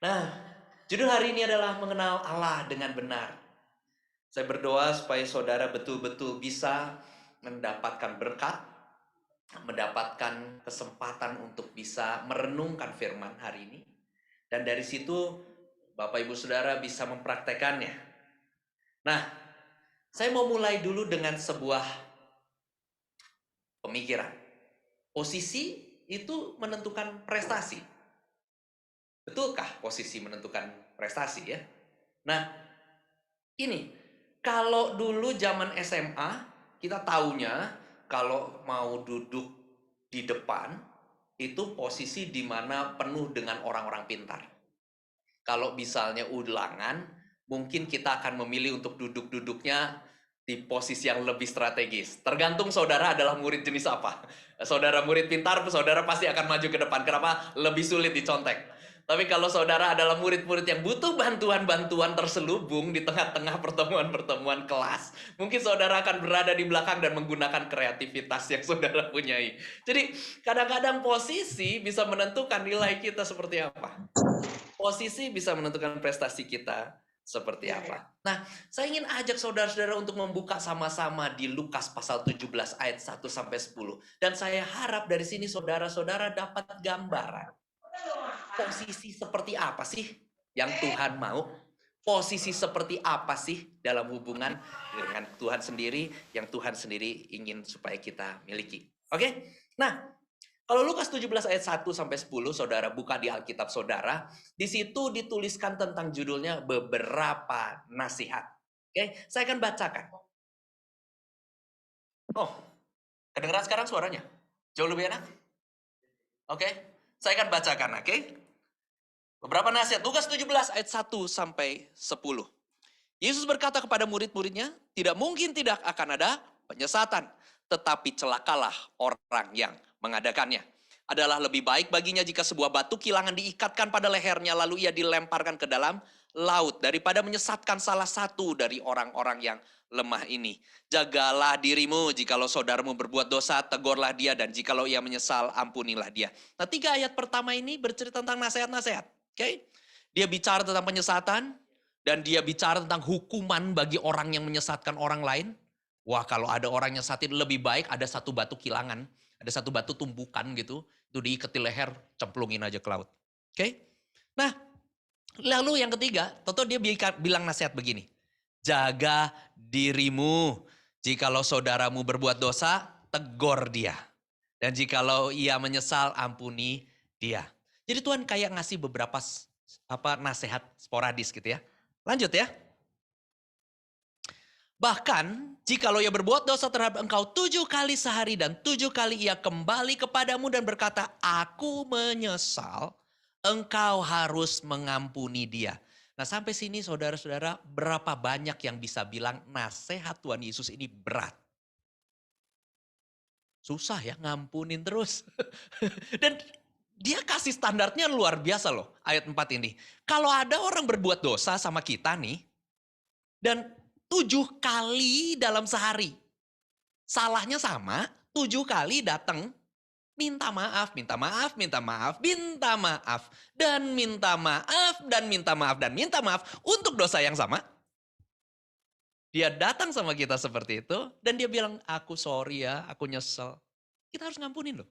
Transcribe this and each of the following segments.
Nah, judul hari ini adalah mengenal Allah dengan benar. Saya berdoa supaya saudara betul-betul bisa mendapatkan berkat, mendapatkan kesempatan untuk bisa merenungkan firman hari ini. Dan dari situ Bapak Ibu Saudara bisa mempraktekannya. Nah, saya mau mulai dulu dengan sebuah pemikiran. Posisi itu menentukan prestasi. Betulkah posisi menentukan prestasi ya? Nah, ini, kalau dulu zaman SMA, kita taunya kalau mau duduk di depan, itu posisi di mana penuh dengan orang-orang pintar. Kalau misalnya ulangan, mungkin kita akan memilih untuk duduk-duduknya di posisi yang lebih strategis. Tergantung saudara adalah murid jenis apa. Saudara murid pintar, saudara pasti akan maju ke depan. Kenapa? Lebih sulit dicontek. Tapi kalau saudara adalah murid-murid yang butuh bantuan-bantuan terselubung di tengah-tengah pertemuan-pertemuan kelas, mungkin saudara akan berada di belakang dan menggunakan kreativitas yang saudara punyai. Jadi kadang-kadang posisi bisa menentukan nilai kita seperti apa. Posisi bisa menentukan prestasi kita seperti apa. Nah, saya ingin ajak saudara-saudara untuk membuka sama-sama di Lukas pasal 17 ayat 1 sampai 10. Dan saya harap dari sini saudara-saudara dapat gambaran. Posisi seperti apa sih yang Tuhan mau? Posisi seperti apa sih dalam hubungan dengan Tuhan sendiri yang Tuhan sendiri ingin supaya kita miliki. Oke? Nah, kalau Lukas 17 ayat 1 sampai 10 saudara buka di Alkitab saudara, di situ dituliskan tentang judulnya beberapa nasihat. Oke, saya akan bacakan. Oh, kedengeran sekarang suaranya? Jauh lebih enak? Oke, saya akan bacakan, oke? Beberapa nasihat, Lukas 17 ayat 1 sampai 10. Yesus berkata kepada murid-muridnya, tidak mungkin tidak akan ada penyesatan. Tetapi celakalah orang yang mengadakannya. Adalah lebih baik baginya jika sebuah batu kilangan diikatkan pada lehernya lalu ia dilemparkan ke dalam laut. Daripada menyesatkan salah satu dari orang-orang yang lemah ini. Jagalah dirimu jikalau saudaramu berbuat dosa, tegurlah dia. Dan jikalau ia menyesal, ampunilah dia. Nah 3 ayat pertama ini bercerita tentang nasihat-nasihat. Oke? Dia bicara tentang penyesatan, dan dia bicara tentang hukuman bagi orang yang menyesatkan orang lain. Wah, kalau ada orang yang nyesatin lebih baik ada satu batu kilangan, ada satu batu tumbukan gitu, itu diikat di leher, cemplungin aja ke laut. Oke? Nah, lalu yang ketiga, Toto dia bilang nasihat begini. Jaga dirimu. Jikalau saudaramu berbuat dosa, tegur dia. Dan jikalau ia menyesal, ampuni dia. Jadi Tuhan kayak ngasih beberapa nasihat sporadis gitu ya. Lanjut ya. Bahkan, jikalau ia berbuat dosa terhadap engkau 7 kali sehari dan 7 kali ia kembali kepadamu dan berkata, aku menyesal, engkau harus mengampuni dia. Nah sampai sini saudara-saudara, berapa banyak yang bisa bilang nasihat Tuhan Yesus ini berat. Susah ya ngampunin terus. Dan dia kasih standarnya luar biasa loh, ayat 4 ini. Kalau ada orang berbuat dosa sama kita nih, dan 7 kali dalam sehari. Salahnya sama, 7 kali datang, minta maaf, minta maaf, minta maaf, minta maaf, dan minta maaf, dan minta maaf, dan minta maaf untuk dosa yang sama. Dia datang sama kita seperti itu, dan dia bilang, aku sorry ya, aku nyesel. Kita harus ngampunin loh.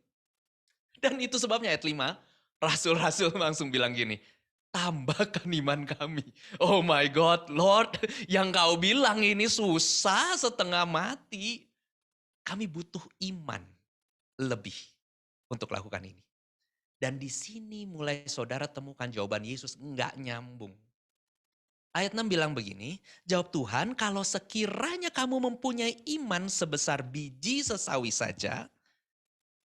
Dan itu sebabnya ayat 5, rasul-rasul langsung bilang gini, tambahkan iman kami. Oh my God, Lord, yang kau bilang ini susah setengah mati. Kami butuh iman lebih untuk lakukan ini. Dan di sini mulai saudara temukan jawaban Yesus enggak nyambung. Ayat 6 bilang begini, jawab Tuhan, kalau sekiranya kamu mempunyai iman sebesar biji sesawi saja,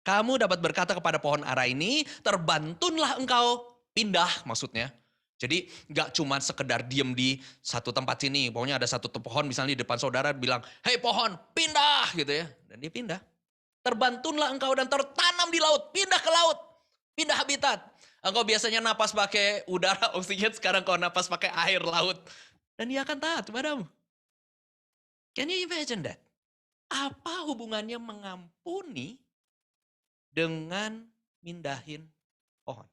kamu dapat berkata kepada pohon ara ini, terbantunlah engkau pindah maksudnya. Jadi gak cuma sekedar diem di satu tempat sini. Pokoknya ada satu pohon misalnya di depan saudara bilang, hei pohon pindah gitu ya. Dan dia pindah. Terbantunlah engkau dan tertanam di laut. Pindah ke laut. Pindah habitat. Engkau biasanya napas pakai udara, oksigen. Sekarang kau napas pakai air laut. Dan dia akan taat kepadamu. Can you imagine that? Apa hubungannya mengampuni dengan mindahin pohon?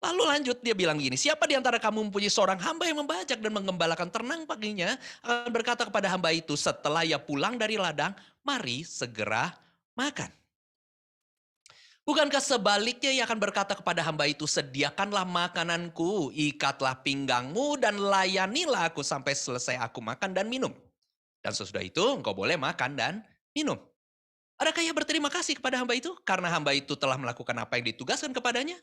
Lalu lanjut dia bilang gini, siapa di antara kamu mempunyai seorang hamba yang membajak dan menggembalakan ternak paginya akan berkata kepada hamba itu setelah ia pulang dari ladang, mari segera makan. Bukankah sebaliknya ia akan berkata kepada hamba itu, sediakanlah makananku, ikatlah pinggangmu dan layanilah aku sampai selesai aku makan dan minum. Dan sesudah itu engkau boleh makan dan minum. Adakah ia berterima kasih kepada hamba itu karena hamba itu telah melakukan apa yang ditugaskan kepadanya?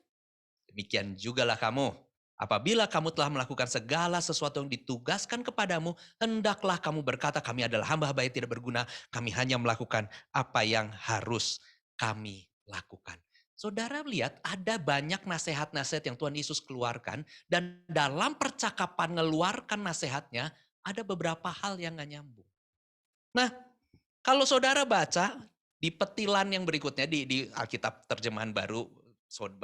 Demikian jugalah kamu. Apabila kamu telah melakukan segala sesuatu yang ditugaskan kepadamu, hendaklah kamu berkata, kami adalah hamba-hamba yang tidak berguna, kami hanya melakukan apa yang harus kami lakukan. Saudara lihat ada banyak nasihat-nasihat yang Tuhan Yesus keluarkan, dan dalam percakapan ngeluarkan nasihatnya, ada beberapa hal yang gak nyambung. Nah, kalau saudara baca di petilan yang berikutnya di Alkitab terjemahan baru,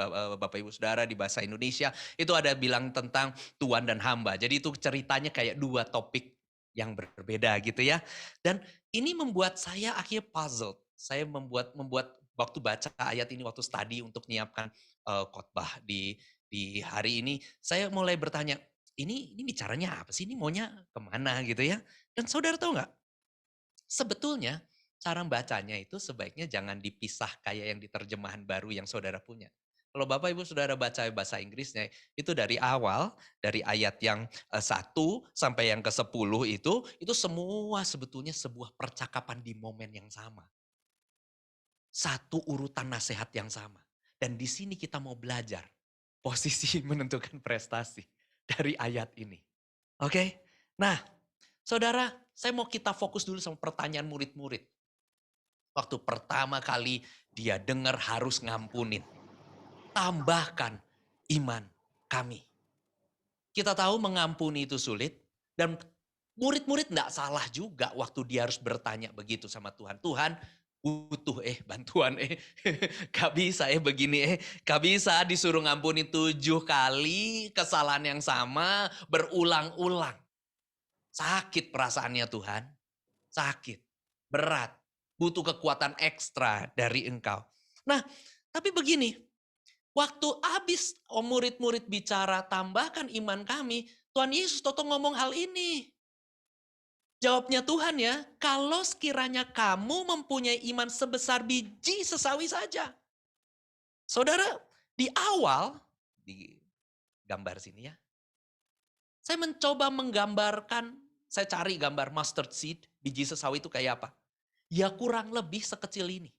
Bapak Ibu Saudara di bahasa Indonesia, itu ada bilang tentang tuan dan hamba. Jadi itu ceritanya kayak dua topik yang berbeda gitu ya. Dan ini membuat saya akhirnya puzzled. Saya membuat waktu baca ayat ini, waktu study untuk menyiapkan khotbah di hari ini, saya mulai bertanya, ini bicaranya apa sih? Ini maunya kemana gitu ya? Dan saudara tahu nggak? Sebetulnya cara bacanya itu sebaiknya jangan dipisah kayak yang di terjemahan baru yang saudara punya. Kalau Bapak Ibu Saudara baca bahasa Inggrisnya, itu dari awal, dari ayat yang 1 sampai yang ke-10 itu semua sebetulnya sebuah percakapan di momen yang sama. Satu urutan nasihat yang sama. Dan di sini kita mau belajar posisi menentukan prestasi dari ayat ini. Oke? Nah, saudara, saya mau kita fokus dulu sama pertanyaan murid-murid. Waktu pertama kali dia dengar harus ngampunin. Tambahkan iman kami. Kita tahu mengampuni itu sulit. Dan murid-murid enggak salah juga waktu dia harus bertanya begitu sama Tuhan. Tuhan butuh bantuan Gak bisa begini Gak bisa disuruh ngampuni 7 kali kesalahan yang sama berulang-ulang. Sakit perasaannya Tuhan. Sakit. Berat. Butuh kekuatan ekstra dari engkau. Nah, tapi begini. Waktu habis murid-murid bicara tambahkan iman kami. Tuhan Yesus toto ngomong hal ini. Jawabnya Tuhan ya, kalau sekiranya kamu mempunyai iman sebesar biji sesawi saja. Saudara, di awal, di gambar sini ya. Saya mencoba menggambarkan, saya cari gambar mustard seed, biji sesawi itu kayak apa. Ya kurang lebih sekecil ini.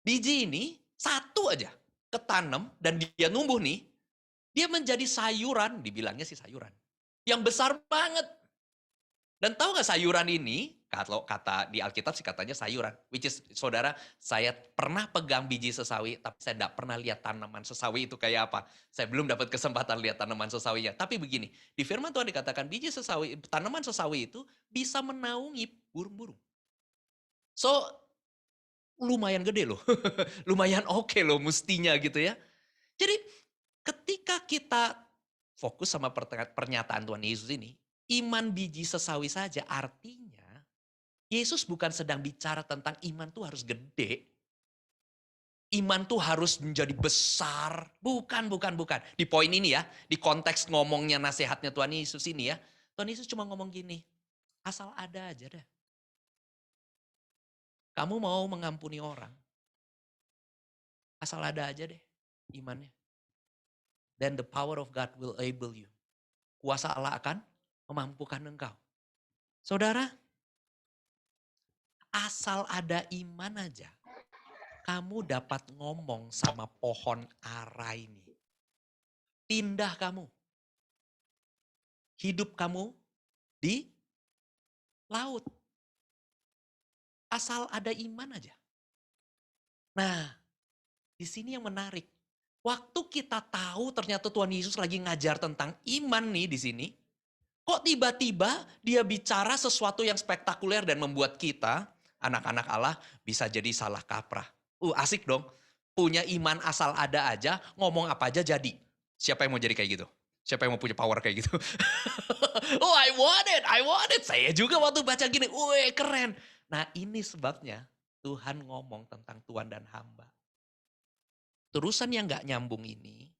Biji ini satu aja ketanam dan dia numbuh nih. Dia menjadi sayuran, dibilangnya sih sayuran. Yang besar banget. Dan tahu gak sayuran ini, kalau kata di Alkitab sih katanya sayuran. Which is, saudara, saya pernah pegang biji sesawi, tapi saya tidak pernah lihat tanaman sesawi itu kayak apa. Saya belum dapat kesempatan lihat tanaman sesawinya. Tapi begini, di firman Tuhan dikatakan biji sesawi, tanaman sesawi itu bisa menaungi burung-burung. So, lumayan gede loh. Lumayan oke loh mestinya gitu ya. Jadi ketika kita fokus sama pernyataan Tuhan Yesus ini, iman biji sesawi saja artinya Yesus bukan sedang bicara tentang iman tuh harus gede. Iman tuh harus menjadi besar. Bukan. Di poin ini ya, di konteks ngomongnya nasihatnya Tuhan Yesus ini ya. Tuhan Yesus cuma ngomong gini, asal ada aja deh. Kamu mau mengampuni orang, asal ada aja deh imannya. Then the power of God will able you. Kuasa Allah akan memampukan engkau. Saudara, asal ada iman aja, kamu dapat ngomong sama pohon ara ini. Pindah kamu. Hidup kamu di laut. Asal ada iman aja. Nah, di sini yang menarik. Waktu kita tahu ternyata Tuhan Yesus lagi ngajar tentang iman nih di sini. Kok tiba-tiba dia bicara sesuatu yang spektakuler dan membuat kita, anak-anak Allah, bisa jadi salah kaprah. Asik dong. Punya iman asal ada aja, ngomong apa aja jadi. Siapa yang mau jadi kayak gitu? Siapa yang mau punya power kayak gitu? Oh, I want it. Saya juga waktu baca gini, keren. Nah ini sebabnya Tuhan ngomong tentang tuan dan hamba. Terusan yang gak nyambung ini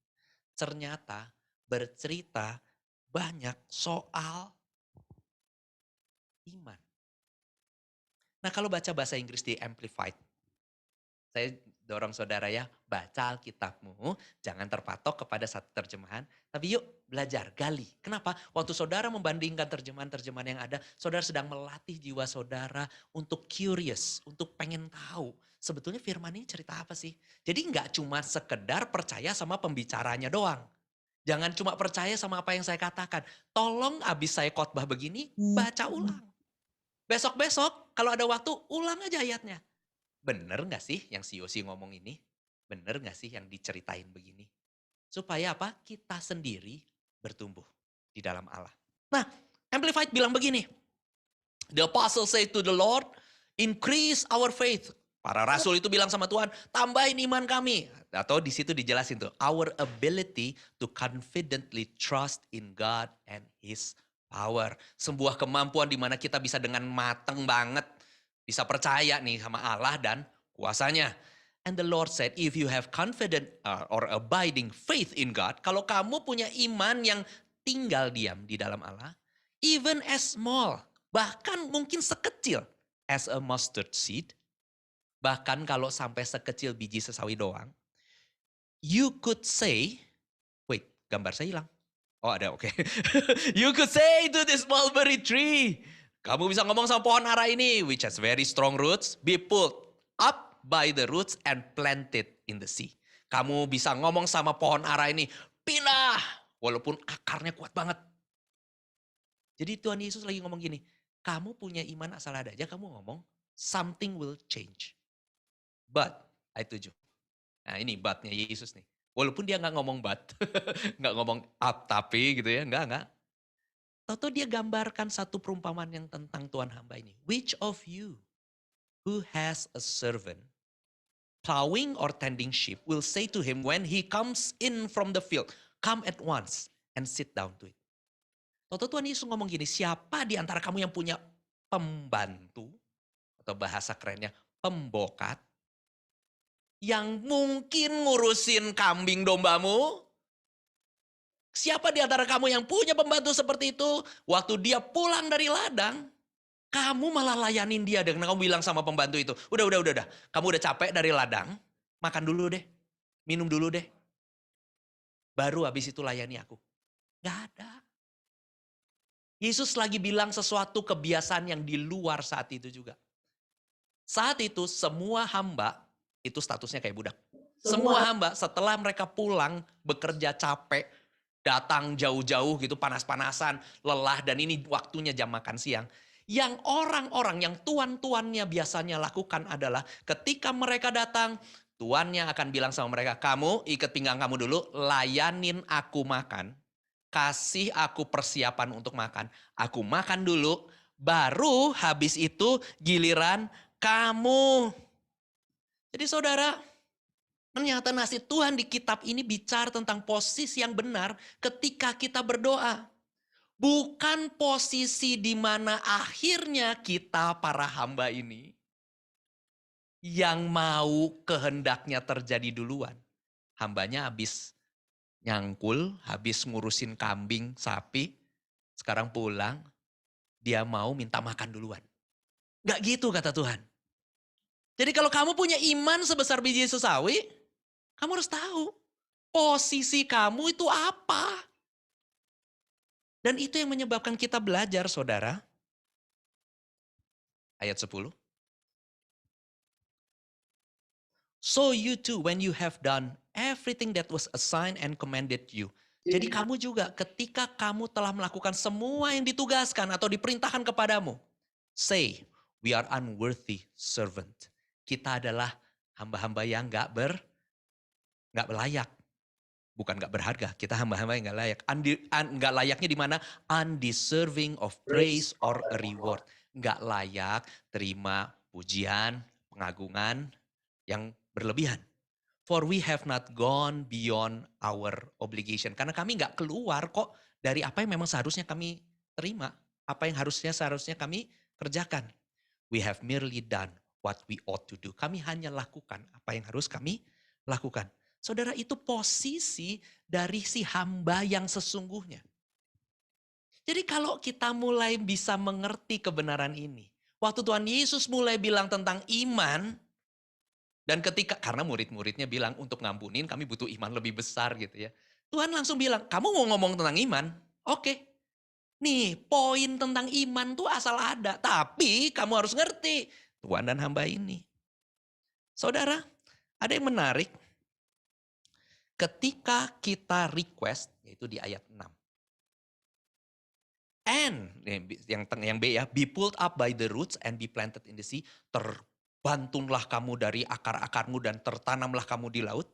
ternyata bercerita banyak soal iman. Nah kalau baca bahasa Inggris di Amplified, saya dorong saudara ya, baca Alkitabmu, jangan terpatok kepada satu terjemahan, tapi yuk belajar, gali. Kenapa? Waktu saudara membandingkan terjemahan-terjemahan yang ada, saudara sedang melatih jiwa saudara untuk curious, untuk pengen tahu. Sebetulnya firman ini cerita apa sih? Jadi nggak cuma sekedar percaya sama pembicaranya doang. Jangan cuma percaya sama apa yang saya katakan. Tolong abis saya khotbah begini, baca ulang. Besok-besok kalau ada waktu, ulang aja ayatnya. Bener gak sih yang si Yosi ngomong ini? Bener gak sih yang diceritain begini? Supaya apa? Kita sendiri bertumbuh di dalam Allah. Nah, Amplified bilang begini. The apostle say to the Lord, increase our faith. Para rasul itu bilang sama Tuhan, tambahin iman kami. Atau di situ dijelasin tuh, our ability to confidently trust in God and His power. Sebuah kemampuan di mana kita bisa dengan mateng banget, bisa percaya nih sama Allah dan kuasanya. And the Lord said, if you have confident or abiding faith in God, kalau kamu punya iman yang tinggal diam di dalam Allah, even as small, bahkan mungkin sekecil as a mustard seed, bahkan kalau sampai sekecil biji sesawi doang, you could say, wait, gambar saya hilang. Oh ada, oke. You could say to this mulberry tree, kamu bisa ngomong sama pohon ara ini, which has very strong roots, be pulled up by the roots and planted in the sea. Kamu bisa ngomong sama pohon ara ini, pindah, walaupun akarnya kuat banget. Jadi Tuhan Yesus lagi ngomong gini, kamu punya iman asal ada aja kamu ngomong, something will change. But, ayat 7. Nah ini but-nya Yesus nih. Walaupun dia nggak ngomong but, nggak ngomong up tapi gitu ya, nggak. Tahu dia gambarkan satu perumpamaan yang tentang Tuhan hamba ini. Which of you who has a servant plowing or tending sheep will say to him when he comes in from the field, come at once and sit down to it. Tahu Tuhan Yesus ngomong gini, siapa di antara kamu yang punya pembantu, atau bahasa kerennya pembokat, yang mungkin ngurusin kambing dombamu? Siapa di antara kamu yang punya pembantu seperti itu, waktu dia pulang dari ladang, kamu malah layanin dia dengan kamu bilang sama pembantu itu, udah. Kamu udah capek dari ladang, makan dulu deh, minum dulu deh. Baru habis itu layani aku. Gak ada. Yesus lagi bilang sesuatu kebiasaan yang di luar saat itu juga. Saat itu semua hamba, itu statusnya kayak budak. Semua hamba setelah mereka pulang bekerja capek, datang jauh-jauh gitu panas-panasan, lelah dan ini waktunya jam makan siang. Yang orang-orang yang tuan-tuannya biasanya lakukan adalah ketika mereka datang, tuannya akan bilang sama mereka, kamu ikat pinggang kamu dulu, layanin aku makan. Kasih aku persiapan untuk makan. Aku makan dulu, baru habis itu giliran kamu. Jadi saudara, ternyata nasib Tuhan di kitab ini bicara tentang posisi yang benar ketika kita berdoa. Bukan posisi di mana akhirnya kita para hamba ini yang mau kehendaknya terjadi duluan. Hambanya habis nyangkul, habis ngurusin kambing, sapi, sekarang pulang, dia mau minta makan duluan. Gak gitu kata Tuhan. Jadi kalau kamu punya iman sebesar biji sesawi, kamu harus tahu posisi kamu itu apa. Dan itu yang menyebabkan kita belajar saudara. Ayat 10. So you too when you have done everything that was assigned and commanded you. Jadi kamu juga ketika kamu telah melakukan semua yang ditugaskan atau diperintahkan kepadamu. Say, we are unworthy servant. Kita adalah hamba-hamba yang gak layak. Bukan gak berharga, kita hamba-hamba yang gak layak. Gak layaknya di mana? Undeserving of praise or a reward. Gak layak terima pujian, pengagungan yang berlebihan. For we have not gone beyond our obligation. Karena kami gak keluar kok dari apa yang memang seharusnya kami terima. Apa yang seharusnya kami kerjakan. We have merely done what we ought to do. Kami hanya lakukan apa yang harus kami lakukan. Saudara, itu posisi dari si hamba yang sesungguhnya. Jadi kalau kita mulai bisa mengerti kebenaran ini. Waktu Tuhan Yesus mulai bilang tentang iman, dan ketika, karena murid-muridnya bilang untuk ngampunin kami butuh iman lebih besar gitu ya. Tuhan langsung bilang, kamu mau ngomong tentang iman? Oke. Nih, poin tentang iman tuh asal ada. Tapi kamu harus ngerti, Tuhan dan hamba ini. Saudara, ada yang menarik. Ketika kita request, yaitu di ayat 6. And, yang B ya, be pulled up by the roots and be planted in the sea. Terbantunlah kamu dari akar-akarmu dan tertanamlah kamu di laut.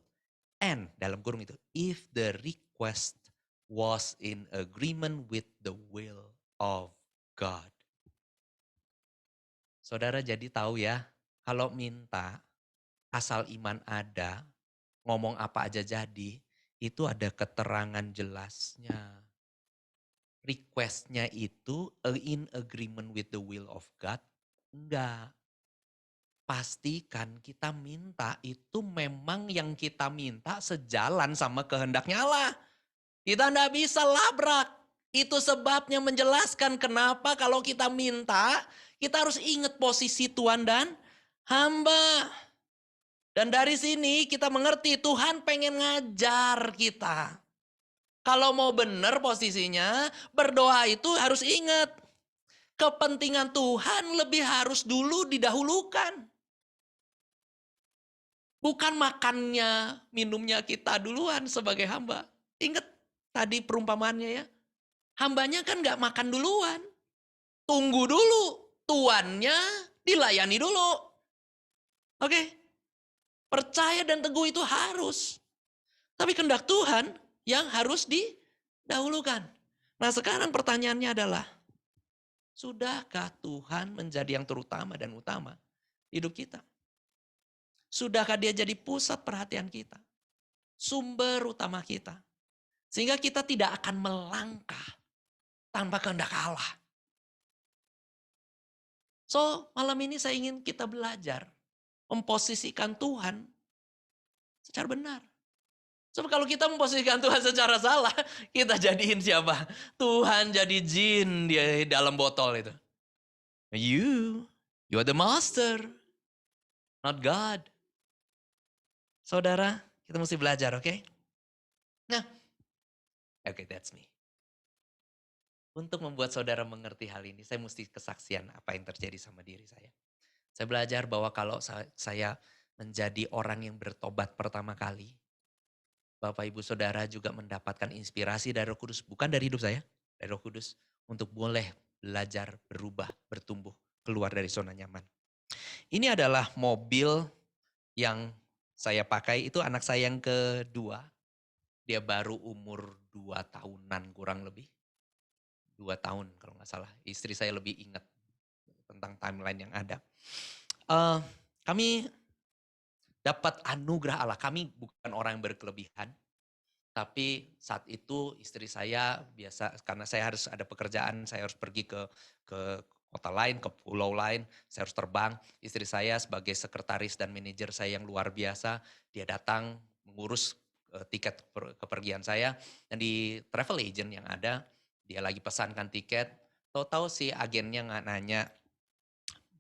And, dalam kurung itu, if the request was in agreement with the will of God. Saudara jadi tahu ya, kalau minta, asal iman ada, ngomong apa aja jadi, itu ada keterangan jelasnya. Requestnya itu in agreement with the will of God? Enggak. Pastikan kita minta itu memang yang kita minta sejalan sama kehendaknya Allah. Kita enggak bisa labrak. Itu sebabnya menjelaskan kenapa kalau kita minta, kita harus ingat posisi Tuhan dan hamba. Dan dari sini kita mengerti Tuhan pengen ngajar kita. Kalau mau benar posisinya, berdoa itu harus ingat. Kepentingan Tuhan lebih harus dulu didahulukan. Bukan makannya, minumnya kita duluan sebagai hamba. Ingat tadi perumpamannya ya. Hambanya kan gak makan duluan. Tunggu dulu. Tuannya dilayani dulu. Oke. Percaya dan teguh itu harus. Tapi kehendak Tuhan yang harus didahulukan. Nah sekarang pertanyaannya adalah, sudahkah Tuhan menjadi yang terutama dan utama di hidup kita? Sudahkah dia jadi pusat perhatian kita? Sumber utama kita. Sehingga kita tidak akan melangkah tanpa kehendak Allah. So malam ini saya ingin kita belajar memposisikan Tuhan secara benar. Sebab kalau kita memposisikan Tuhan secara salah, kita jadiin siapa? Tuhan jadi jin di dalam botol itu. You are the master, not God. Saudara, kita mesti belajar, oke? Nah, oke, that's me. Untuk membuat saudara mengerti hal ini, saya mesti kesaksian apa yang terjadi sama diri saya. Saya belajar bahwa kalau saya menjadi orang yang bertobat pertama kali, Bapak Ibu Saudara juga mendapatkan inspirasi dari Roh Kudus, bukan dari hidup saya, dari Roh Kudus, untuk boleh belajar, berubah, bertumbuh, keluar dari zona nyaman. Ini adalah mobil yang saya pakai, itu anak saya yang kedua. Dia baru umur 2 tahunan kurang lebih. 2 tahun kalau nggak salah. Istri saya lebih ingat tentang timeline yang ada. Kami dapat anugerah Allah. Kami bukan orang yang berkelebihan. Tapi saat itu istri saya biasa, karena saya harus ada pekerjaan, saya harus pergi ke kota lain, ke pulau lain, saya harus terbang. Istri saya sebagai sekretaris dan manajer saya yang luar biasa, dia datang mengurus tiket kepergian saya. Dan di travel agent yang ada, dia lagi pesankan tiket, tahu-tahu si agennya nanya,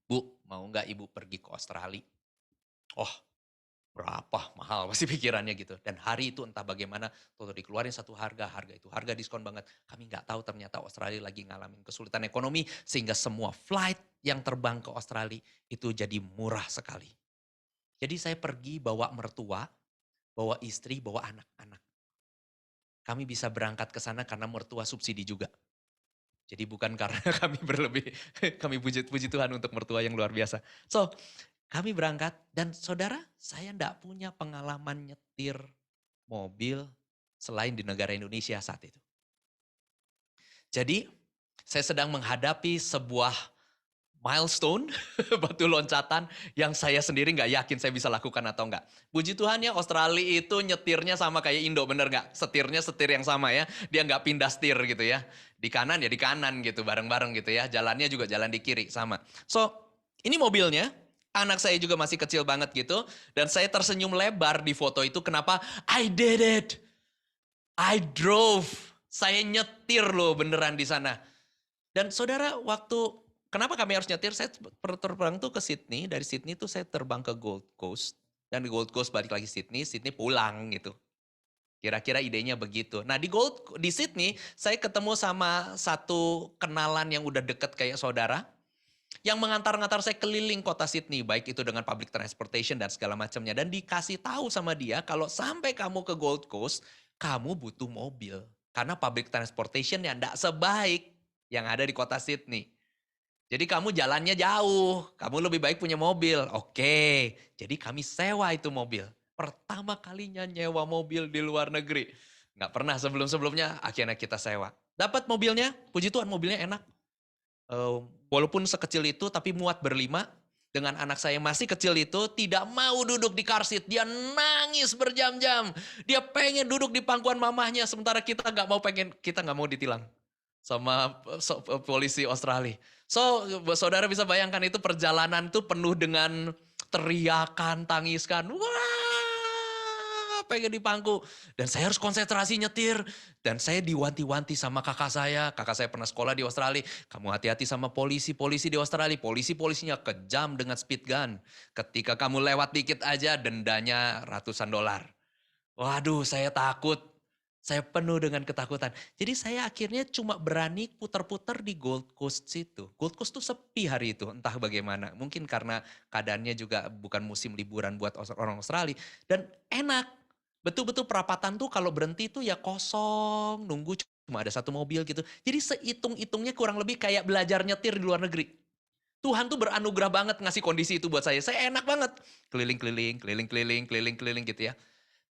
"Bu, mau nggak ibu pergi ke Australia?" Oh, berapa mahal pasti pikirannya gitu. Dan hari itu entah bagaimana, tuh dikeluarin satu harga itu harga diskon banget. Kami nggak tahu ternyata Australia lagi ngalamin kesulitan ekonomi, sehingga semua flight yang terbang ke Australia itu jadi murah sekali. Jadi saya pergi bawa mertua, bawa istri, bawa anak-anak. Kami bisa berangkat ke sana karena mertua subsidi juga. Jadi bukan karena kami berlebih, kami puji Tuhan untuk mertua yang luar biasa. So, kami berangkat dan saudara, saya enggak punya pengalaman nyetir mobil selain di negara Indonesia saat itu. Jadi, saya sedang menghadapi sebuah milestone, batu loncatan yang saya sendiri nggak yakin saya bisa lakukan atau enggak. Puji Tuhan ya, Australia itu nyetirnya sama kayak Indo, bener nggak? Setirnya setir yang sama ya, dia nggak pindah setir gitu ya. Di kanan ya di kanan gitu, bareng-bareng gitu ya. Jalannya juga jalan di kiri, sama. So, ini mobilnya, Anak saya juga masih kecil banget gitu. Dan saya tersenyum lebar di foto itu. Kenapa? I did it. I drove. Saya nyetir loh beneran di sana. Dan saudara kenapa kami harus nyetir? Saya terbang tuh ke Sydney. Dari Sydney tuh saya terbang ke Gold Coast. Dan di Gold Coast balik lagi Sydney. Sydney pulang gitu. Kira-kira idenya begitu. Nah di Sydney saya ketemu sama satu kenalan yang udah deket kayak saudara. Yang mengantar-ngantar saya keliling kota Sydney. Baik itu dengan public transportation dan segala macamnya. Dan dikasih tahu sama dia kalau sampai kamu ke Gold Coast, kamu butuh mobil. Karena public transportation yang tidak sebaik yang ada di kota Sydney. Jadi kamu jalannya jauh, kamu lebih baik punya mobil. Oke, jadi kami sewa itu mobil. Pertama kalinya nyewa mobil di luar negeri. Nggak pernah sebelum-sebelumnya, akhirnya kita sewa. Dapat mobilnya, puji Tuhan mobilnya enak. Walaupun sekecil itu tapi muat berlima. Dengan anak saya yang masih kecil itu tidak mau duduk di car seat. Dia nangis berjam-jam. Dia pengen duduk di pangkuan mamahnya. Sementara kita nggak mau ditilang sama polisi Australia. So, saudara bisa bayangkan itu perjalanan itu penuh dengan teriakan, tangiskan. Wah, pengen dipangku. Dan saya harus konsentrasi nyetir. Dan saya diwanti-wanti sama kakak saya. Kakak saya pernah sekolah di Australia. Kamu hati-hati sama polisi-polisi di Australia. Polisi-polisinya kejam dengan speed gun. Ketika kamu lewat dikit aja dendanya ratusan dolar. Waduh, saya takut. Saya penuh dengan ketakutan. Jadi saya akhirnya cuma berani putar-putar di Gold Coast situ. Gold Coast tuh sepi hari itu, entah bagaimana. Mungkin karena keadaannya juga bukan musim liburan buat orang Australia. Dan enak. Betul-betul perapatan tuh kalau berhenti tuh ya kosong, nunggu cuma ada satu mobil gitu. Jadi sehitung-hitungnya kurang lebih kayak belajar nyetir di luar negeri. Tuhan tuh beranugerah banget ngasih kondisi itu buat saya. Saya enak banget. Keliling-keliling, keliling-keliling, keliling-keliling gitu ya.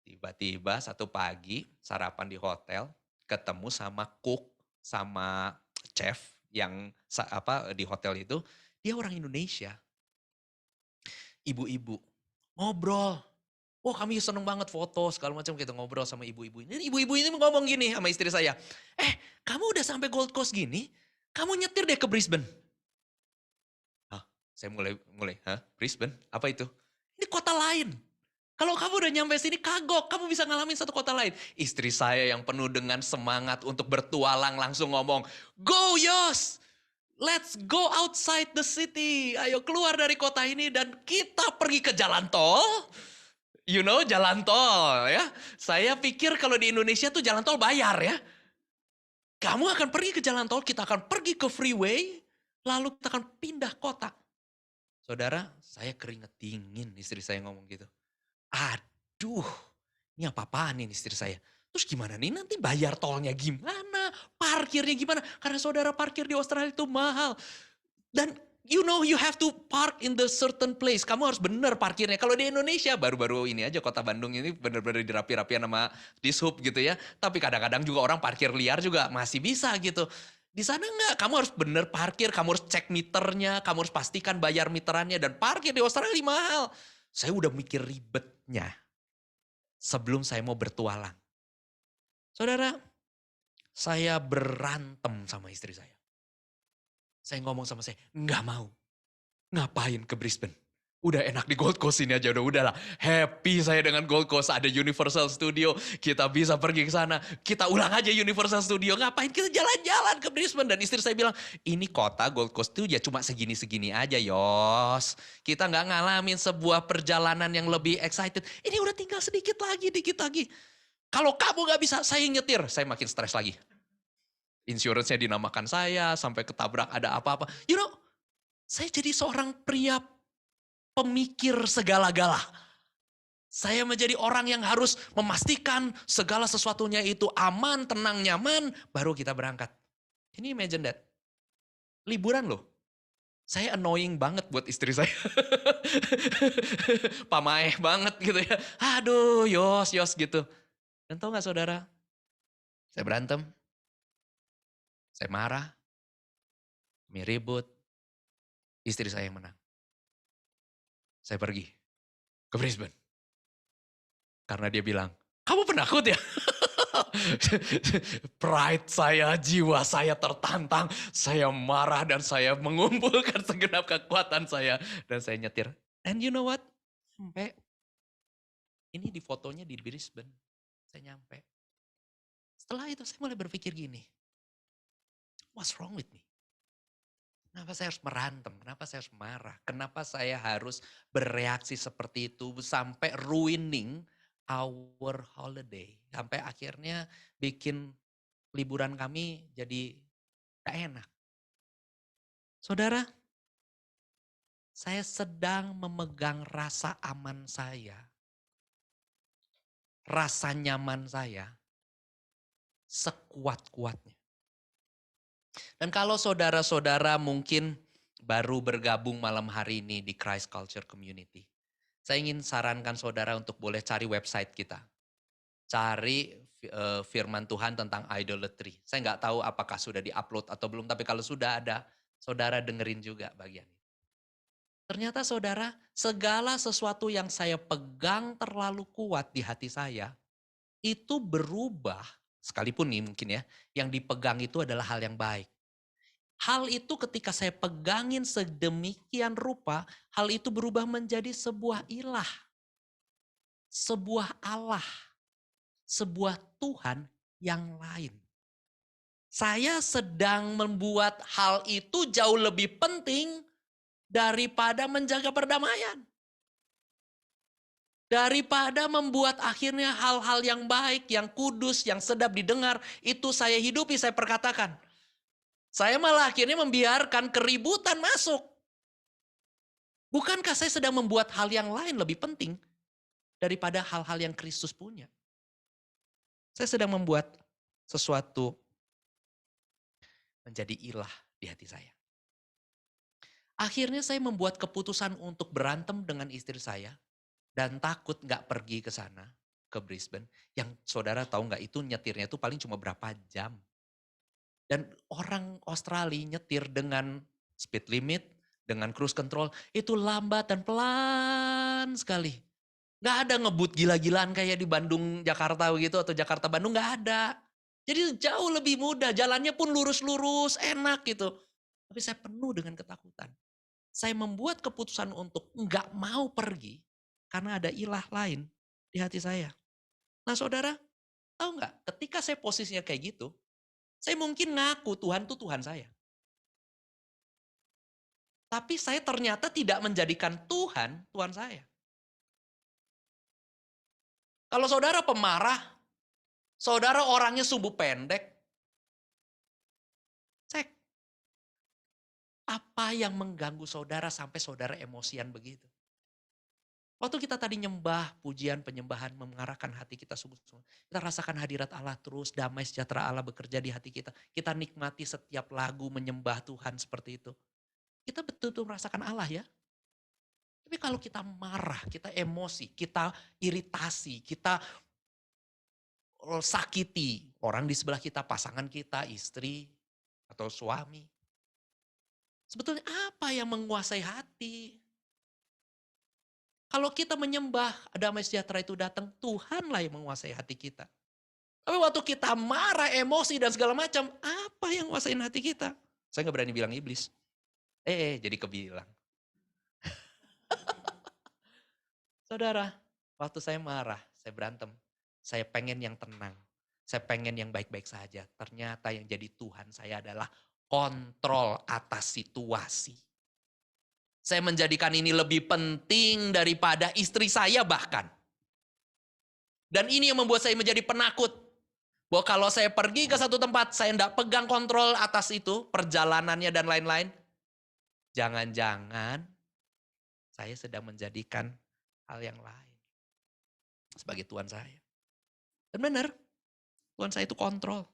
Tiba-tiba satu pagi sarapan di hotel, ketemu sama cook, sama chef yang di hotel itu, dia orang Indonesia. Ibu-ibu, ngobrol. Wah kami seneng banget foto segala macam kita ngobrol sama ibu-ibu ini. Ibu-ibu ini ngomong gini sama istri saya, kamu udah sampai Gold Coast gini, kamu nyetir deh ke Brisbane. Hah, saya mulai, Brisbane? Apa itu? Ini kota lain. Kalau kamu udah nyampe sini kagok, kamu bisa ngalamin satu kota lain. Istri saya yang penuh dengan semangat untuk bertualang langsung ngomong, go Yos, let's go outside the city. Ayo keluar dari kota ini dan kita pergi ke jalan tol. You know jalan tol ya. Saya pikir kalau di Indonesia tuh jalan tol bayar ya. Kamu akan pergi ke jalan tol, kita akan pergi ke freeway, lalu kita akan pindah kota. Saudara, saya keringet dingin istri saya ngomong gitu. Aduh, ini apa-apaan ini istri saya. Terus gimana nih nanti bayar tolnya gimana? Parkirnya gimana? Karena saudara parkir di Australia itu mahal. Dan you have to park in the certain place. Kamu harus benar parkirnya. Kalau di Indonesia baru-baru ini aja kota Bandung ini benar-benar dirapi-rapian sama dishub gitu ya. Tapi kadang-kadang juga orang parkir liar juga masih bisa gitu. Di sana enggak, kamu harus benar parkir, kamu harus cek meternya, kamu harus pastikan bayar meterannya dan parkir di Australia mahal. Saya udah mikir ribetnya sebelum saya mau bertualang. Saudara, saya berantem sama istri saya. Saya ngomong sama saya, nggak mau. Ngapain ke Brisbane? Udah enak di Gold Coast ini aja, udahlah. Happy saya dengan Gold Coast, ada Universal Studio, kita bisa pergi ke sana. Kita ulang aja Universal Studio, ngapain kita jalan-jalan ke Brisbane. Dan istri saya bilang, ini kota Gold Coast itu ya cuma segini-segini aja Yos. Kita nggak ngalamin sebuah perjalanan yang lebih excited. Ini udah tinggal sedikit lagi, dikit lagi. Kalau kamu nggak bisa, saya nyetir. Saya makin stres lagi. Insurance-nya dinamakan saya, sampai ketabrak ada apa-apa. You know, saya jadi seorang pria pemikir segala-gala. Saya menjadi orang yang harus memastikan segala sesuatunya itu aman, tenang, nyaman, baru kita berangkat. Can you imagine that? Liburan loh. Saya annoying banget buat istri saya. Pamaeh banget gitu ya. Aduh, Yos gitu. Dan tahu gak saudara? Saya berantem. Saya marah. Kami ribut. Istri saya yang menang. Saya pergi ke Brisbane. Karena dia bilang, kamu penakut ya? Pride saya, jiwa saya tertantang. Saya marah dan saya mengumpulkan segenap kekuatan saya. Dan saya nyetir And you know what? Sampai ini di fotonya di Brisbane. Saya nyampe. Setelah itu saya mulai berpikir gini, what's wrong with me? Kenapa saya harus merantem? Kenapa saya harus marah? Kenapa saya harus bereaksi seperti itu sampai ruining our holiday? Sampai akhirnya bikin liburan kami jadi gak enak. Saudara, saya sedang memegang rasa aman saya, rasa nyaman saya sekuat-kuatnya. Dan kalau saudara-saudara mungkin baru bergabung malam hari ini di Christ Culture Community, saya ingin sarankan saudara untuk boleh cari website kita. Cari firman Tuhan tentang idolatry. Saya nggak tahu apakah sudah diupload atau belum, tapi kalau sudah ada, saudara dengerin juga bagian ini. Ternyata saudara, segala sesuatu yang saya pegang terlalu kuat di hati saya, itu berubah, sekalipun nih mungkin ya, yang dipegang itu adalah hal yang baik. Hal itu ketika saya pegangin sedemikian rupa, hal itu berubah menjadi sebuah ilah, sebuah Allah, sebuah Tuhan yang lain. Saya sedang membuat hal itu jauh lebih penting daripada menjaga perdamaian. Daripada membuat akhirnya hal-hal yang baik, yang kudus, yang sedap didengar, itu saya hidupi, saya perkatakan. Saya malah akhirnya membiarkan keributan masuk. Bukankah saya sedang membuat hal yang lain lebih penting daripada hal-hal yang Kristus punya? Saya sedang membuat sesuatu menjadi ilah di hati saya. Akhirnya saya membuat keputusan untuk berantem dengan istri saya dan takut gak pergi ke sana, ke Brisbane. Yang saudara tahu gak itu nyetirnya itu paling cuma berapa jam. Dan orang Australia nyetir dengan speed limit, dengan cruise control, itu lambat dan pelan sekali. Gak ada ngebut gila-gilaan kayak di Bandung, Jakarta gitu atau Jakarta Bandung, gak ada. Jadi jauh lebih mudah, jalannya pun lurus-lurus, enak gitu. Tapi saya penuh dengan ketakutan. Saya membuat keputusan untuk nggak mau pergi karena ada ilah lain di hati saya. Nah saudara, tahu nggak? Ketika saya posisinya kayak gitu, saya mungkin ngaku Tuhan tuh Tuhan saya. Tapi saya ternyata tidak menjadikan Tuhan Tuhan saya. Kalau saudara pemarah, saudara orangnya sumbu pendek, cek. Apa yang mengganggu saudara sampai saudara emosian begitu? Waktu kita tadi nyembah, pujian, penyembahan mengarahkan hati kita sungguh-sungguh. Kita rasakan hadirat Allah terus, damai sejahtera Allah bekerja di hati kita. Kita nikmati setiap lagu menyembah Tuhan seperti itu. Kita betul-betul merasakan Allah ya. Tapi kalau kita marah, kita emosi, kita iritasi, kita sakiti orang di sebelah kita, pasangan kita, istri atau suami. Sebetulnya apa yang menguasai hati? Kalau kita menyembah, damai sejahtera itu datang, Tuhanlah yang menguasai hati kita. Tapi waktu kita marah, emosi dan segala macam, apa yang menguasai hati kita? Saya nggak berani bilang iblis. Jadi kebilang. Saudara, waktu saya marah, saya berantem, saya pengen yang tenang. Saya pengen yang baik-baik saja. Ternyata yang jadi Tuhan saya adalah kontrol atas situasi. Saya menjadikan ini lebih penting daripada istri saya bahkan. Dan ini yang membuat saya menjadi penakut. Bahwa kalau saya pergi ke satu tempat, saya tidak pegang kontrol atas itu, perjalanannya dan lain-lain. Jangan-jangan saya sedang menjadikan hal yang lain sebagai Tuhan saya. Dan benar, Tuhan saya itu kontrol.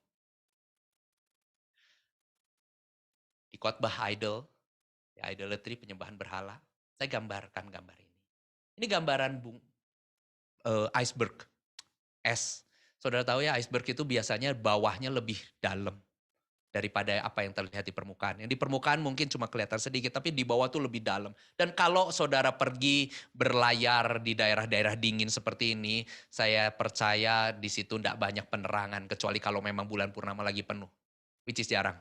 Di khotbah idolatry, penyembahan berhala, saya gambarkan gambar ini. Ini gambaran iceberg, es. Saudara tahu ya, iceberg itu biasanya bawahnya lebih dalam daripada apa yang terlihat di permukaan. Yang di permukaan mungkin cuma kelihatan sedikit, tapi di bawah tuh lebih dalam. Dan kalau saudara pergi berlayar di daerah-daerah dingin seperti ini, saya percaya di situ tidak banyak penerangan, kecuali kalau memang bulan purnama lagi penuh. Which is jarang.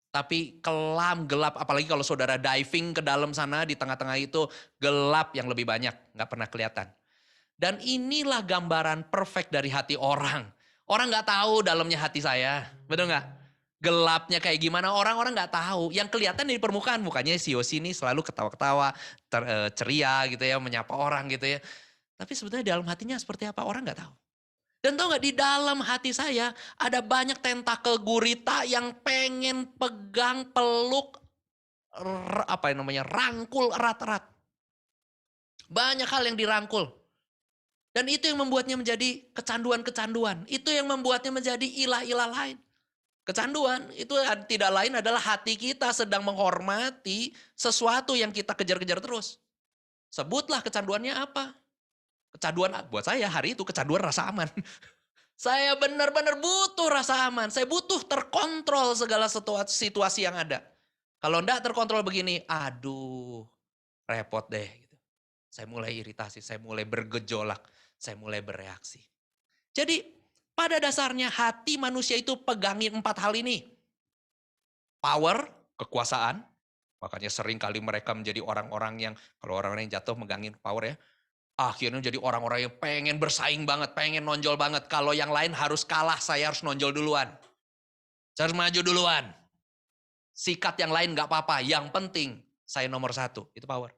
Tapi kelam, gelap, apalagi kalau saudara diving ke dalam sana di tengah-tengah itu gelap yang lebih banyak, nggak pernah kelihatan. Dan inilah gambaran perfect dari hati orang. Orang nggak tahu dalamnya hati saya, betul nggak? Gelapnya kayak gimana orang-orang nggak tahu. Yang kelihatan di permukaan mukanya si Yosi ini selalu ketawa-ketawa, ceria gitu ya, menyapa orang gitu ya. Tapi sebenarnya dalam hatinya seperti apa orang nggak tahu. Dan tahu nggak di dalam hati saya ada banyak tentakel gurita yang pengen pegang, peluk, apa yang namanya, rangkul erat-erat. Banyak hal yang dirangkul. Dan itu yang membuatnya menjadi kecanduan-kecanduan. Itu yang membuatnya menjadi ilah-ilah lain. Kecanduan itu tidak lain adalah hati kita sedang menghormati sesuatu yang kita kejar-kejar terus. Sebutlah kecanduannya apa. Kecanduan buat saya hari itu kecanduan rasa aman. Saya benar-benar butuh rasa aman. Saya butuh terkontrol segala situasi yang ada. Kalau enggak terkontrol begini, aduh repot deh. Gitu. Saya mulai iritasi, saya mulai bergejolak, saya mulai bereaksi. Jadi pada dasarnya hati manusia itu pegangin 4 hal ini. Power, kekuasaan. Makanya sering kali mereka menjadi orang-orang yang, kalau orang-orang yang jatuh megangin power ya. Akhirnya jadi orang-orang yang pengen bersaing banget, pengen nonjol banget. Kalau yang lain harus kalah, saya harus nonjol duluan. Saya harus maju duluan. Sikat yang lain gak apa-apa, yang penting saya nomor 1, itu power.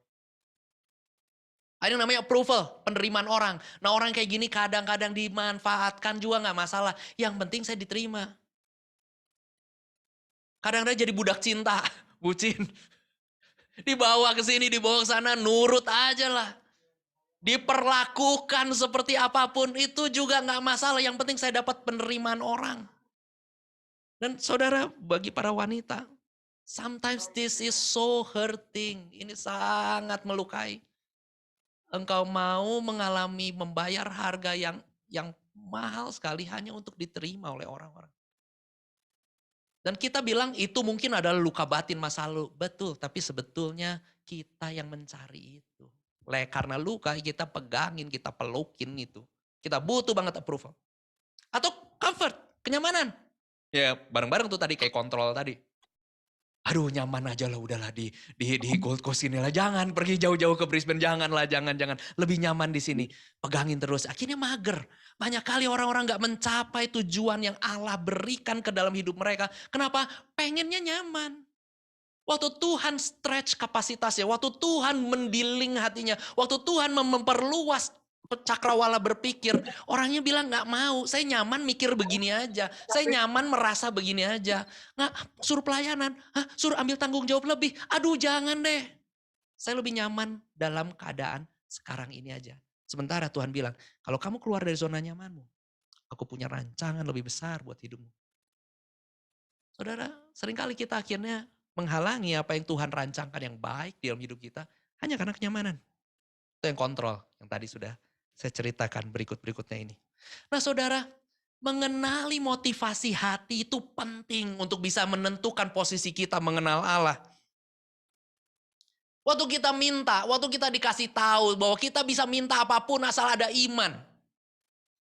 Ada yang namanya approval, penerimaan orang. Nah orang kayak gini kadang-kadang dimanfaatkan juga gak masalah. Yang penting saya diterima. Kadang-kadang jadi budak cinta, bucin. Dibawa ke sini, dibawa ke sana, nurut aja lah. Diperlakukan seperti apapun itu juga gak masalah. Yang penting saya dapat penerimaan orang. Dan saudara, bagi para wanita, sometimes this is so hurting. Ini sangat melukai. Engkau mau mengalami membayar harga yang mahal sekali hanya untuk diterima oleh orang-orang. Dan kita bilang itu mungkin adalah luka batin masa lalu. Betul, tapi sebetulnya kita yang mencari itu. Karena luka kita pegangin, kita pelukin itu. Kita butuh banget approval. Atau comfort, kenyamanan. Ya bareng-bareng tuh tadi kayak kontrol tadi. Aduh nyaman aja lah udahlah di Gold Coast ini lah. Jangan pergi jauh-jauh ke Brisbane. Janganlah, jangan. Lebih nyaman di sini. Pegangin terus. Akhirnya mager. Banyak kali orang-orang gak mencapai tujuan yang Allah berikan ke dalam hidup mereka. Kenapa? Pengennya nyaman. Waktu Tuhan stretch kapasitasnya. Waktu Tuhan mendiling hatinya. Waktu Tuhan memperluas cakrawala berpikir, orangnya bilang nggak mau, saya nyaman mikir begini aja, saya nyaman merasa begini aja, nggak suruh pelayanan, suruh ambil tanggung jawab lebih, aduh jangan deh, saya lebih nyaman dalam keadaan sekarang ini aja. Sementara Tuhan bilang, kalau kamu keluar dari zona nyamanmu, aku punya rancangan lebih besar buat hidupmu. Saudara, seringkali kita akhirnya menghalangi apa yang Tuhan rancangkan yang baik di dalam hidup kita, hanya karena kenyamanan. Itu yang kontrol, yang tadi sudah saya ceritakan berikut-berikutnya ini. Nah saudara, mengenali motivasi hati itu penting untuk bisa menentukan posisi kita mengenal Allah. Waktu kita minta, waktu kita dikasih tahu bahwa kita bisa minta apapun asal ada iman.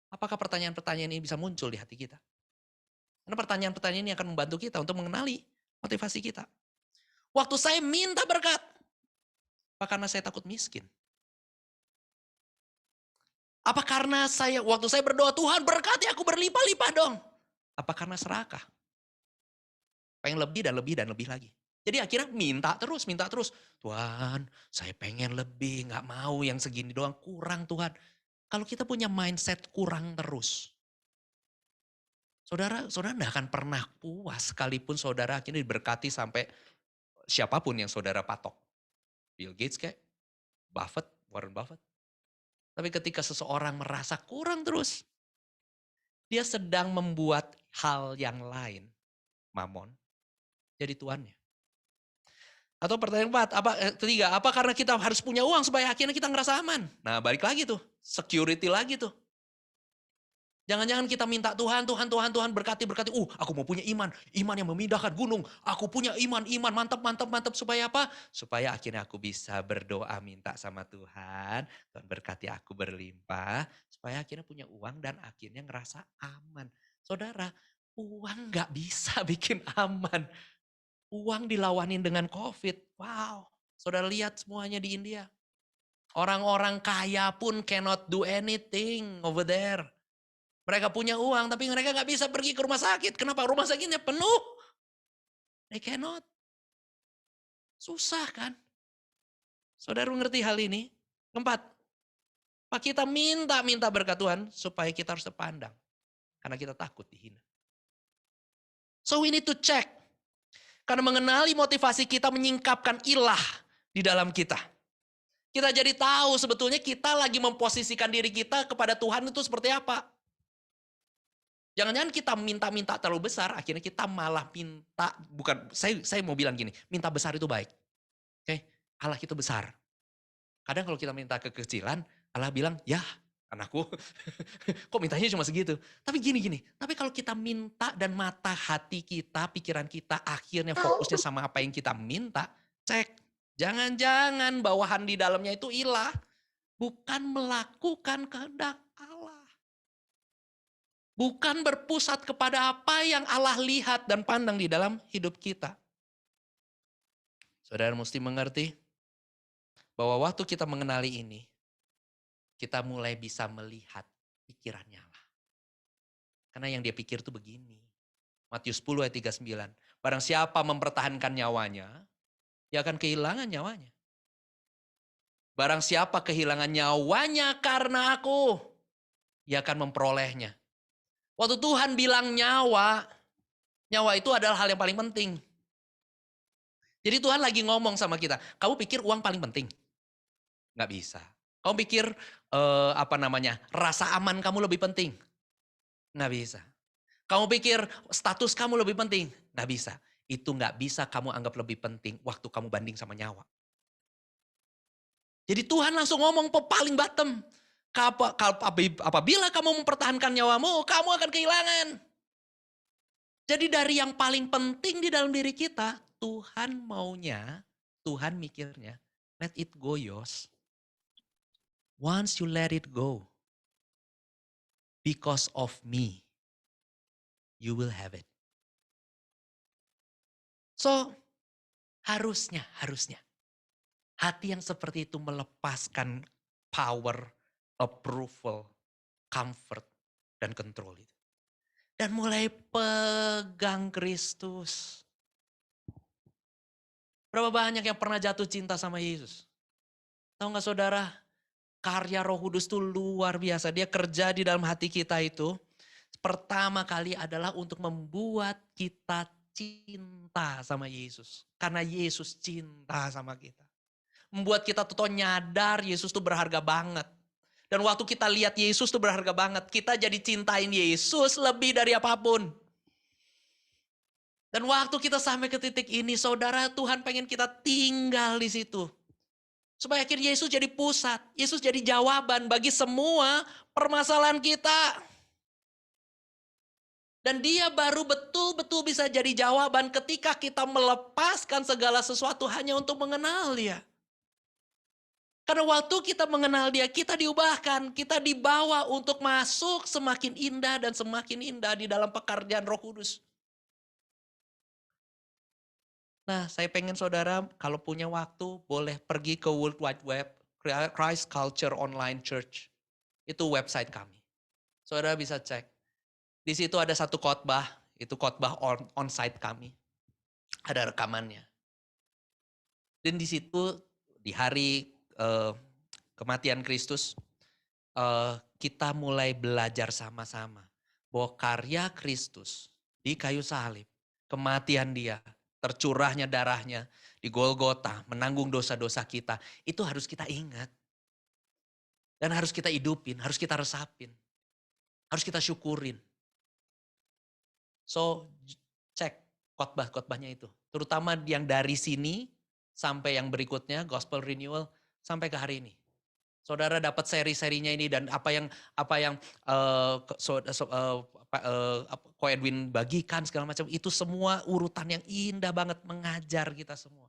Apakah pertanyaan-pertanyaan ini bisa muncul di hati kita? Karena pertanyaan-pertanyaan ini akan membantu kita untuk mengenali motivasi kita. Waktu saya minta berkat, apa karena saya takut miskin? Apa karena waktu saya berdoa, Tuhan berkati aku berlimpah-limpah dong. Apa karena serakah? Pengen lebih dan lebih dan lebih lagi. Jadi akhirnya minta terus. Tuhan saya pengen lebih, gak mau yang segini doang, kurang Tuhan. Kalau kita punya mindset kurang terus. Saudara gak akan pernah puas sekalipun saudara akhirnya diberkati sampai siapapun yang saudara patok. Bill Gates kayak, Warren Buffett. Tapi ketika seseorang merasa kurang terus, dia sedang membuat hal yang lain, mamon, jadi tuannya. Atau pertanyaan ketiga, apa karena kita harus punya uang supaya akhirnya kita ngerasa aman? Nah balik lagi tuh, security lagi tuh. Jangan-jangan kita minta Tuhan berkati. Aku mau punya iman yang memindahkan gunung. Aku punya iman, mantap. Supaya apa? Supaya akhirnya aku bisa berdoa minta sama Tuhan. Tuhan berkati aku berlimpah. Supaya akhirnya punya uang dan akhirnya ngerasa aman. Saudara, uang gak bisa bikin aman. Uang dilawanin dengan COVID. Wow, saudara lihat semuanya di India. Orang-orang kaya pun cannot do anything over there. Mereka punya uang, tapi mereka nggak bisa pergi ke rumah sakit. Kenapa? Rumah sakitnya penuh. They cannot. Susah kan? Saudara ngerti hal ini? Keempat, Pak kita minta berkat Tuhan supaya kita harus terpandang. Karena kita takut dihina. So we need to check. Karena mengenali motivasi kita menyingkapkan ilah di dalam kita. Kita jadi tahu sebetulnya kita lagi memposisikan diri kita kepada Tuhan itu seperti apa. Jangan-jangan kita minta-minta terlalu besar, akhirnya kita malah minta, bukan, saya mau bilang gini, minta besar itu baik. Oke, Allah itu besar. Kadang kalau kita minta kekecilan, Allah bilang, ya anakku, kok mintanya cuma segitu. Tapi gini, tapi kalau kita minta dan mata hati kita, pikiran kita akhirnya fokusnya sama apa yang kita minta, cek. Jangan-jangan bawahan di dalamnya itu ilah, bukan melakukan kehendak Allah. Bukan berpusat kepada apa yang Allah lihat dan pandang di dalam hidup kita. Saudara mesti mengerti bahwa waktu kita mengenali ini, kita mulai bisa melihat pikirannya Allah. Karena yang dia pikir itu begini. Matius 10 ayat 39. Barang siapa mempertahankan nyawanya, dia akan kehilangan nyawanya. Barang siapa kehilangan nyawanya karena aku, dia akan memperolehnya. Waktu Tuhan bilang nyawa itu adalah hal yang paling penting. Jadi Tuhan lagi ngomong sama kita, kamu pikir uang paling penting? Nggak bisa. Kamu pikir rasa aman kamu lebih penting? Nggak bisa. Kamu pikir status kamu lebih penting? Nggak bisa. Itu nggak bisa kamu anggap lebih penting waktu kamu banding sama nyawa. Jadi Tuhan langsung ngomong paling bottom. Apabila kamu mempertahankan nyawamu, kamu akan kehilangan. Jadi dari yang paling penting di dalam diri kita, Tuhan maunya, Tuhan mikirnya, let it go Yos. Once you let it go, because of me, you will have it. So, harusnya. Hati yang seperti itu melepaskan power, approval, comfort, dan control itu. Dan mulai pegang Kristus. Berapa banyak yang pernah jatuh cinta sama Yesus? Tahu gak saudara, karya Roh Kudus itu luar biasa. Dia kerja di dalam hati kita itu. Pertama kali adalah untuk membuat kita cinta sama Yesus. Karena Yesus cinta sama kita. Membuat kita tuh nyadar Yesus tuh berharga banget. Dan waktu kita lihat Yesus tuh berharga banget. Kita jadi cintain Yesus lebih dari apapun. Dan waktu kita sampai ke titik ini, saudara, Tuhan pengen kita tinggal di situ. Supaya akhirnya Yesus jadi pusat. Yesus jadi jawaban bagi semua permasalahan kita. Dan dia baru betul-betul bisa jadi jawaban ketika kita melepaskan segala sesuatu hanya untuk mengenal dia. Karena waktu kita mengenal dia, kita diubahkan. Kita dibawa untuk masuk semakin indah dan semakin indah di dalam pekerjaan Roh Kudus. Nah, saya pengen saudara kalau punya waktu boleh pergi ke World Wide Web, Christ Culture Online Church. Itu website kami. Saudara bisa cek. Di situ ada satu khotbah, itu khotbah on-site kami. Ada rekamannya. Dan di situ di hari kematian Kristus, kita mulai belajar sama-sama bahwa karya Kristus di kayu salib, kematian dia, tercurahnya darahnya di Golgota, menanggung dosa-dosa kita, itu harus kita ingat. Dan harus kita hidupin, harus kita resapin. Harus kita syukurin. So, cek khotbah-khotbahnya itu. Terutama yang dari sini sampai yang berikutnya, Gospel Renewal, sampai ke hari ini. Saudara dapat seri-serinya ini dan apa yang Ko Edwin bagikan segala macam, itu semua urutan yang indah banget mengajar kita semua.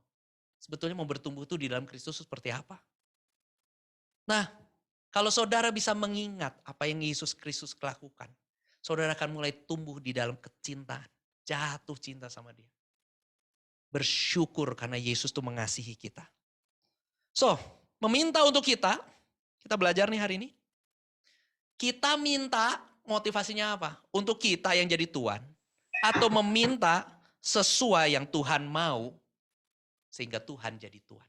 Sebetulnya mau bertumbuh itu di dalam Kristus seperti apa? Nah, kalau saudara bisa mengingat apa yang Yesus Kristus lakukan, saudara akan mulai tumbuh di dalam kecintaan, jatuh cinta sama dia. bersyukur karena Yesus tuh mengasihi kita. So, meminta untuk kita belajar nih hari ini. Kita minta motivasinya apa? Untuk kita yang jadi tuan. Atau meminta sesuai yang Tuhan mau, sehingga Tuhan jadi tuan.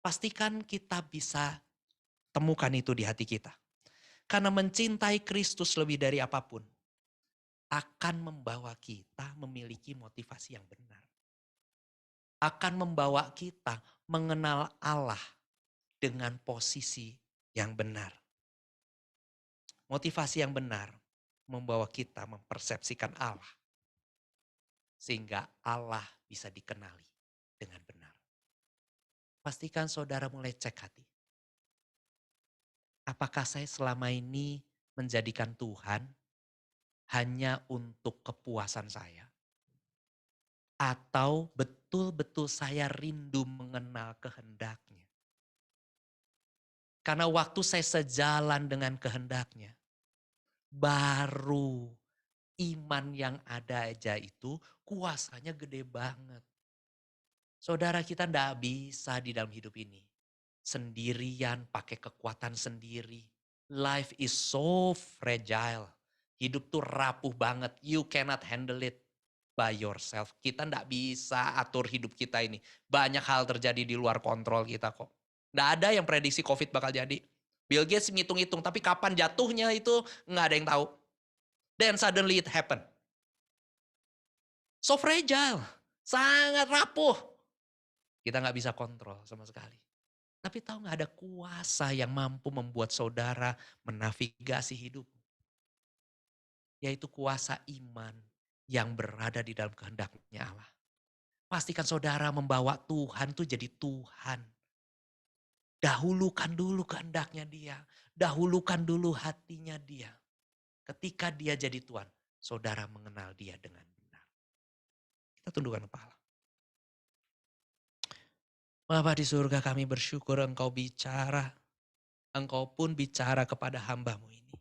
Pastikan kita bisa temukan itu di hati kita. Karena mencintai Kristus lebih dari apapun, akan membawa kita memiliki motivasi yang benar. Akan membawa kita mengenal Allah dengan posisi yang benar. Motivasi yang benar membawa kita mempersepsikan Allah. Sehingga Allah bisa dikenali dengan benar. Pastikan saudara mulai cek hati. Apakah saya selama ini menjadikan Tuhan hanya untuk kepuasan saya? Atau betul-betul saya rindu mengenal kehendaknya? Karena waktu saya sejalan dengan kehendaknya, baru iman yang ada aja itu kuasanya gede banget. Saudara, kita ndak bisa di dalam hidup ini sendirian, pakai kekuatan sendiri. Life is so fragile. Hidup tuh rapuh banget. You cannot handle it by yourself. Kita ndak bisa atur hidup kita ini. Banyak hal terjadi di luar kontrol kita kok. Nggak ada yang prediksi COVID bakal jadi. Bill Gates ngitung-hitung, tapi kapan jatuhnya itu nggak ada yang tahu. Then suddenly it happen. So fragile, sangat rapuh. Kita nggak bisa kontrol sama sekali. Tapi tahu nggak, ada kuasa yang mampu membuat saudara menavigasi hidup. Yaitu kuasa iman yang berada di dalam kehendaknya Allah. Pastikan saudara membawa Tuhan tuh jadi Tuhan. Dahulukan dulu kehendaknya dia. Dahulukan dulu hatinya dia. Ketika dia jadi Tuhan, saudara mengenal dia dengan benar. Kita tundukkan kepala. Bapa di surga, kami bersyukur Engkau bicara. Engkau pun bicara kepada hamba-Mu ini.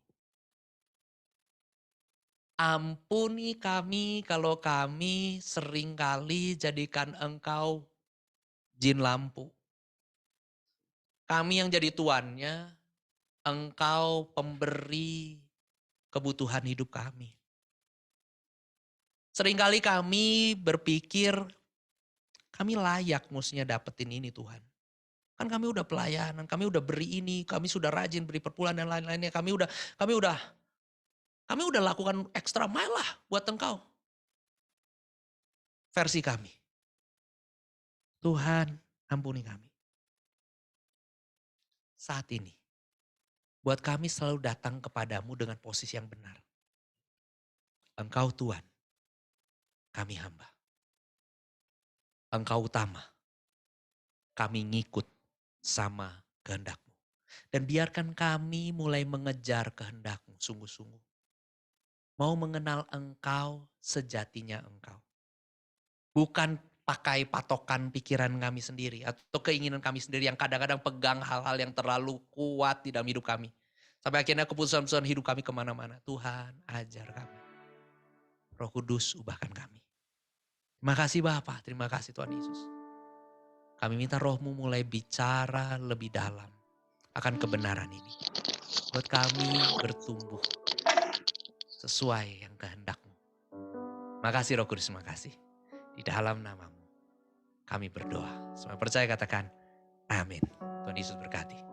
Ampuni kami kalau kami seringkali jadikan Engkau jin lampu. Kami yang jadi tuannya, Engkau pemberi kebutuhan hidup kami. Seringkali kami berpikir, kami layak mestinya dapetin ini Tuhan. Kan kami udah pelayanan, kami udah beri ini, kami sudah rajin beri perpuluhan dan lain-lainnya. Kami udah lakukan extra mile lah buat Engkau. Versi kami. Tuhan, ampuni kami. Saat ini, buat kami selalu datang kepadamu dengan posisi yang benar. Engkau Tuhan, kami hamba. Engkau utama, kami ngikut sama kehendak-Mu. Dan biarkan kami mulai mengejar kehendak-Mu sungguh-sungguh. Mau mengenal Engkau sejatinya Engkau. Bukan pakai patokan pikiran kami sendiri atau keinginan kami sendiri yang kadang-kadang pegang hal-hal yang terlalu kuat di dalam hidup kami. Sampai akhirnya keputusan-keputusan hidup kami kemana-mana. Tuhan, ajar kami. Roh Kudus, ubahkan kami. Terima kasih Bapa, terima kasih Tuhan Yesus. Kami minta Roh-Mu mulai bicara lebih dalam akan kebenaran ini. Buat kami bertumbuh sesuai yang kehendak-Mu. Makasih Roh Kudus, makasih. Di dalam nama-Mu kami berdoa. Semua percaya katakan amin. Tuhan Yesus berkati.